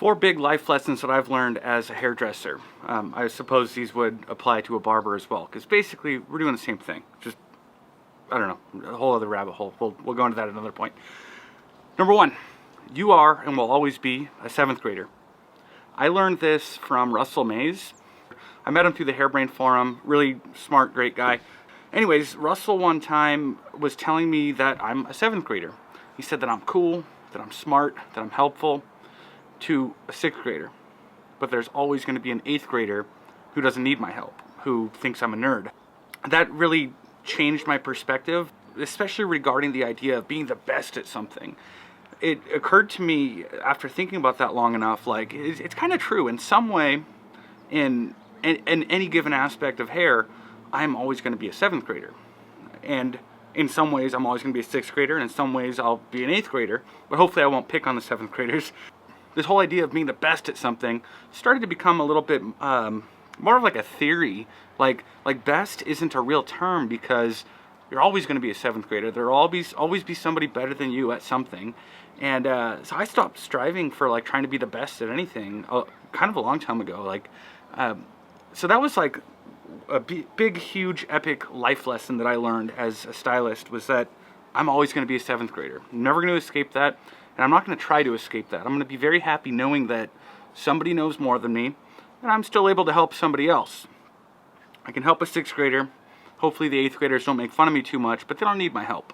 4 big life lessons that I've learned as a hairdresser. I suppose these would apply to a barber as well, because basically we're doing the same thing. Just, I don't know, a whole other rabbit hole. We'll go into that at another point. Number 1, you are and will always be a 7th grader. I learned this from Russell Mays. I met him through the Hairbrain Forum. Really smart, great guy. Anyways, Russell one time was telling me that I'm a 7th grader. He said that I'm cool, that I'm smart, that I'm helpful to a 6th grader. But there's always going to be an 8th grader who doesn't need my help, who thinks I'm a nerd. That really changed my perspective, especially regarding the idea of being the best at something. It occurred to me after thinking about that long enough, like, it's kind of true. In some way, in any given aspect of hair, I'm always going to be a 7th grader. And in some ways, I'm always going to be a 6th grader, and in some ways, I'll be an 8th grader. But hopefully, I won't pick on the 7th graders. This whole idea of being the best at something started to become a little bit more of like a theory. Like best isn't a real term, because you're always going to be a 7th grader. There will always be somebody better than you at something. And so I stopped striving for like trying to be the best at anything kind of a long time ago. So that was like a big, huge, epic life lesson that I learned as a stylist, was that I'm always going to be a 7th grader. I'm never going to escape that. And I'm not going to try to escape that. I'm going to be very happy knowing that somebody knows more than me, and I'm still able to help somebody else. I can help a 6th grader. Hopefully the 8th graders don't make fun of me too much, but they don't need my help.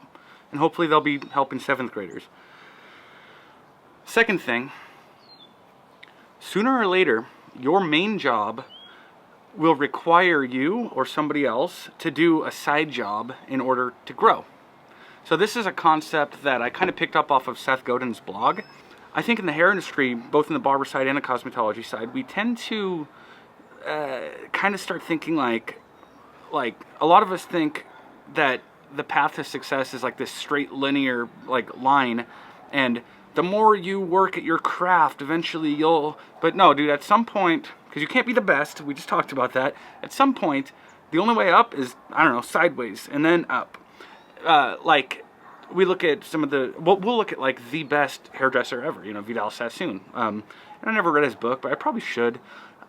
And hopefully they'll be helping 7th graders. Second thing, sooner or later, your main job will require you or somebody else to do a side job in order to grow. So this is a concept that I kind of picked up off of Seth Godin's blog. I think in the hair industry, both in the barber side and the cosmetology side, we tend to kind of start thinking like a lot of us think that the path to success is like this straight linear like line, and the more you work at your craft, eventually but no, dude, at some point, because you can't be the best, we just talked about that, at some point, the only way up is, I don't know, sideways, and then up. We look at some of we'll look at like the best hairdresser ever, Vidal Sassoon. And I never read his book, but I probably should.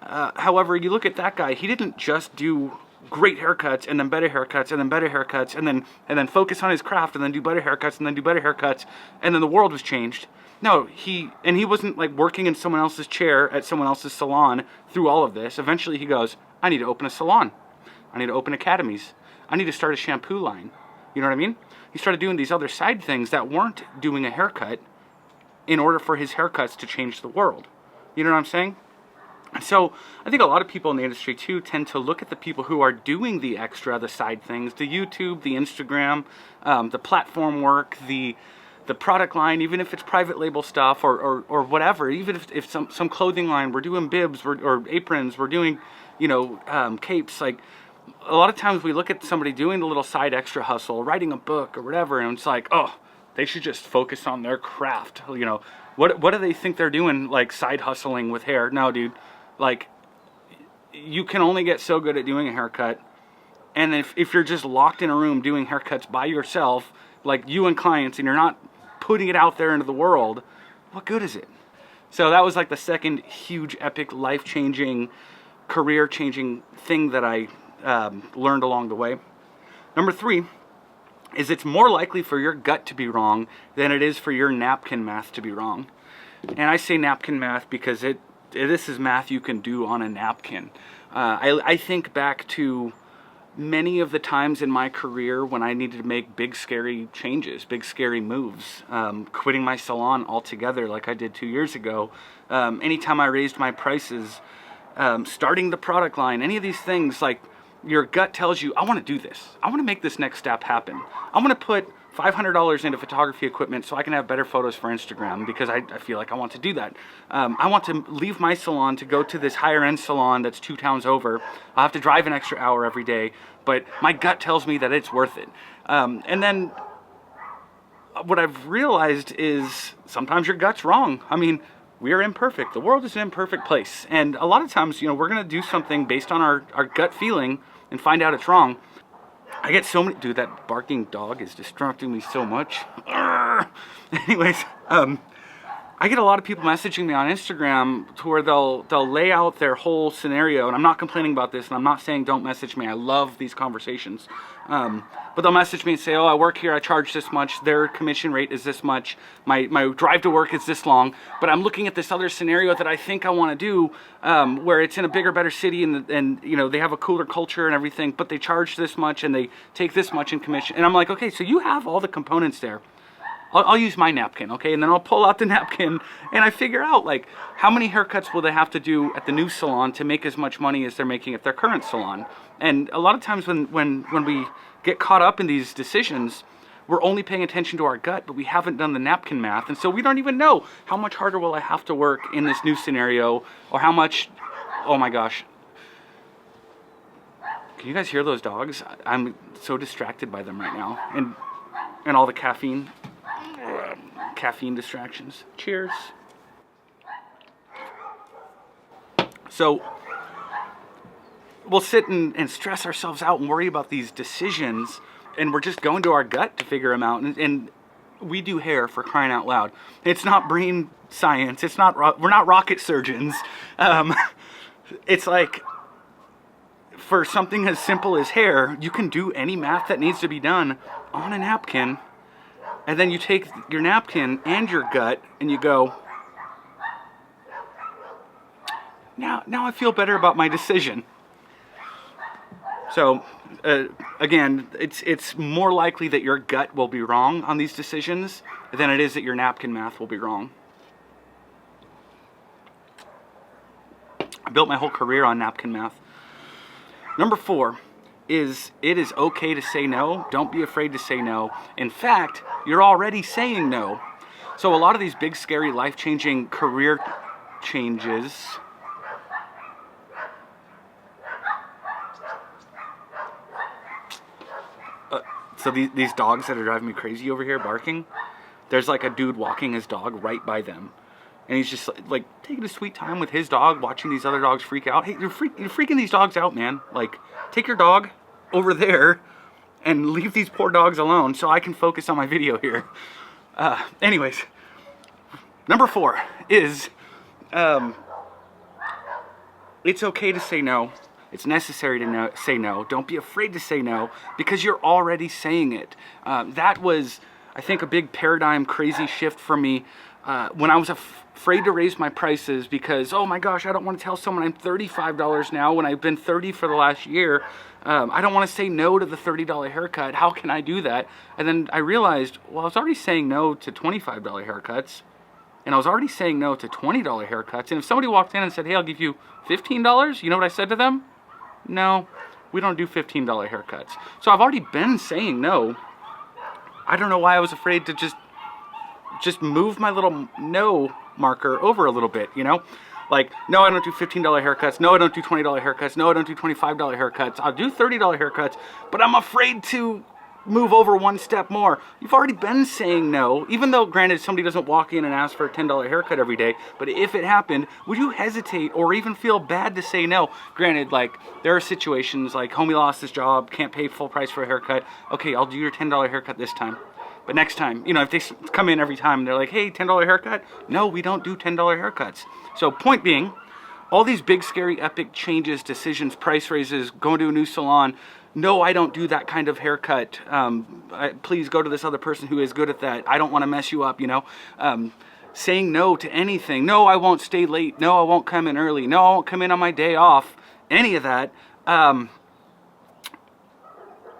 However, you look at that guy, he didn't just do great haircuts and then better haircuts and then better haircuts and then focus on his craft and then do better haircuts and then do better haircuts and then the world was changed. No, he wasn't like working in someone else's chair at someone else's salon through all of this. Eventually he goes, I need to open a salon. I need to open academies. I need to start a shampoo line. You know what I mean? He started doing these other side things that weren't doing a haircut in order for his haircuts to change the world. You know what I'm saying? And so I think a lot of people in the industry too tend to look at the people who are doing the extra, the side things, the YouTube, the Instagram, the platform work, the product line, even if it's private label stuff or whatever, even if some clothing line, we're doing bibs or aprons, we're doing, capes, like, a lot of times we look at somebody doing the little side extra hustle, writing a book or whatever, and it's like, oh, they should just focus on their craft. What do they think they're doing, like side hustling with hair? No, dude, like, you can only get so good at doing a haircut. And if you're just locked in a room doing haircuts by yourself, like you and clients, and you're not putting it out there into the world, what good is it? So that was like the second huge, epic, life-changing, career-changing thing that I learned along the way. Number 3 is it's more likely for your gut to be wrong than it is for your napkin math to be wrong. And I say napkin math because this is math you can do on a napkin. I think back to many of the times in my career when I needed to make big scary changes, big scary moves, quitting my salon altogether like I did 2 years ago, anytime I raised my prices, starting the product line, any of these things, like, your gut tells you, I want to do this. I want to make this next step happen. I want to put $500 into photography equipment so I can have better photos for Instagram, because I feel like I want to do that. I want to leave my salon to go to this higher end salon that's 2 towns over. I'll have to drive an extra hour every day, but my gut tells me that it's worth it. And then what I've realized is sometimes your gut's wrong. I mean, we are imperfect. The world is an imperfect place. And a lot of times, we're going to do something based on our gut feeling and find out it's wrong. I get so many, dude, that barking dog is distracting me so much. Anyways, I get a lot of people messaging me on Instagram to where they'll lay out their whole scenario, and I'm not complaining about this, and I'm not saying don't message me. I love these conversations. But they'll message me and say, oh, I work here, I charge this much, their commission rate is this much, my drive to work is this long, but I'm looking at this other scenario that I think I want to do, where it's in a bigger, better city, and you know, they have a cooler culture and everything, but they charge this much and they take this much in commission. And I'm like, okay, so you have all the components there. I'll use my napkin, okay? And then I'll pull out the napkin and I figure out, like, how many haircuts will they have to do at the new salon to make as much money as they're making at their current salon. And a lot of times when we get caught up in these decisions, we're only paying attention to our gut, but we haven't done the napkin math. And so we don't even know how much harder will I have to work in this new scenario, or how much, oh my gosh. Can you guys hear those dogs? I'm so distracted by them right now. And all the caffeine distractions. Cheers. So we'll sit and stress ourselves out and worry about these decisions, and we're just going to our gut to figure them out. And we do hair, for crying out loud. It's not brain science. It's not. We're not rocket surgeons. It's like, for something as simple as hair, you can do any math that needs to be done on a napkin. And then you take your napkin and your gut and you go, now I feel better about my decision. So again, it's more likely that your gut will be wrong on these decisions than it is that your napkin math will be wrong. I built my whole career on napkin math. Number 4 is, it is okay to say no. Don't be afraid to say no. In fact, you're already saying no. So a lot of these big, scary, life-changing career changes so these dogs that are driving me crazy over here barking, there's like a dude walking his dog right by them. And he's just like taking a sweet time with his dog, watching these other dogs freak out. Hey, you're freaking these dogs out, man. Like, take your dog over there and leave these poor dogs alone so I can focus on my video here. Anyways, number 4 is, it's okay to say no. It's necessary to say no. Don't be afraid to say no, because you're already saying it. That was, I think, a big paradigm crazy shift for me when I was afraid to raise my prices because, oh my gosh, I don't want to tell someone I'm $35 now when I've been $30 for the last year. I don't want to say no to the $30 haircut. How can I do that? And then I realized, well, I was already saying no to $25 haircuts, and I was already saying no to $20 haircuts. And if somebody walked in and said, hey, I'll give you $15, you know what I said to them? No, we don't do $15 haircuts. So I've already been saying no. I don't know why I was afraid to just move my little no marker over a little bit, you know? Like, no, I don't do $15 haircuts. No, I don't do $20 haircuts. No, I don't do $25 haircuts. I'll do $30 haircuts, but I'm afraid to move over one step more. You've already been saying no, even though, granted, somebody doesn't walk in and ask for a $10 haircut every day, but if it happened, would you hesitate or even feel bad to say no? Granted, like, there are situations like homie lost his job, can't pay full price for a haircut. Okay, I'll do your $10 haircut this time. But next time, you know, if they come in every time and they're like, hey, $10 haircut? No, we don't do $10 haircuts. So point being, all these big, scary, epic changes, decisions, price raises, going to a new salon, no, I don't do that kind of haircut. Please go to this other person who is good at that. I don't want to mess you up, you know. Saying no to anything. No, I won't stay late. No, I won't come in early. No, I won't come in on my day off. Any of that.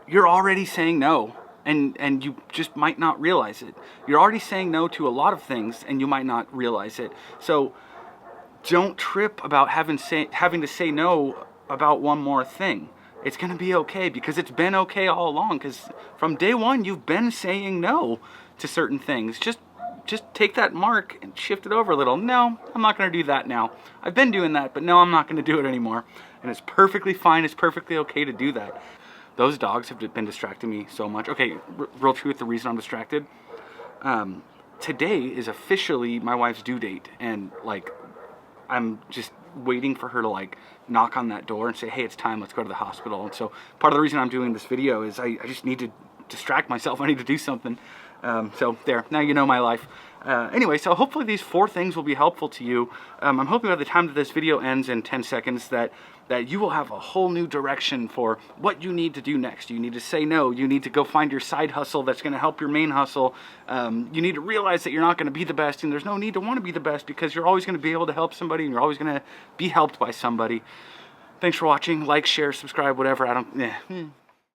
You're already saying no. And you just might not realize it. You're already saying no to a lot of things, and you might not realize it. So don't trip about having to say no about one more thing. It's going to be okay, because it's been okay all along, because from day one you've been saying no to certain things. Just take that mark and shift it over a little. No, I'm not going to do that now. I've been doing that, but no, I'm not going to do it anymore. And it's perfectly fine. It's perfectly okay to do that. Those dogs have been distracting me so much. Okay, real truth, the reason I'm distracted. Today is officially my wife's due date, and like, I'm just waiting for her to like knock on that door and say, hey, it's time, let's go to the hospital. And so part of the reason I'm doing this video is I just need to distract myself. I need to do something. So there, now you know my life. Anyway, so hopefully these 4 things will be helpful to you. I'm hoping by the time that this video ends in 10 seconds that you will have a whole new direction for what you need to do next. You need to say no. You need to go find your side hustle that's going to help your main hustle. You need to realize that you're not going to be the best, and there's no need to want to be the best because you're always going to be able to help somebody, and you're always going to be helped by somebody. Thanks for watching. Like, share, subscribe, whatever.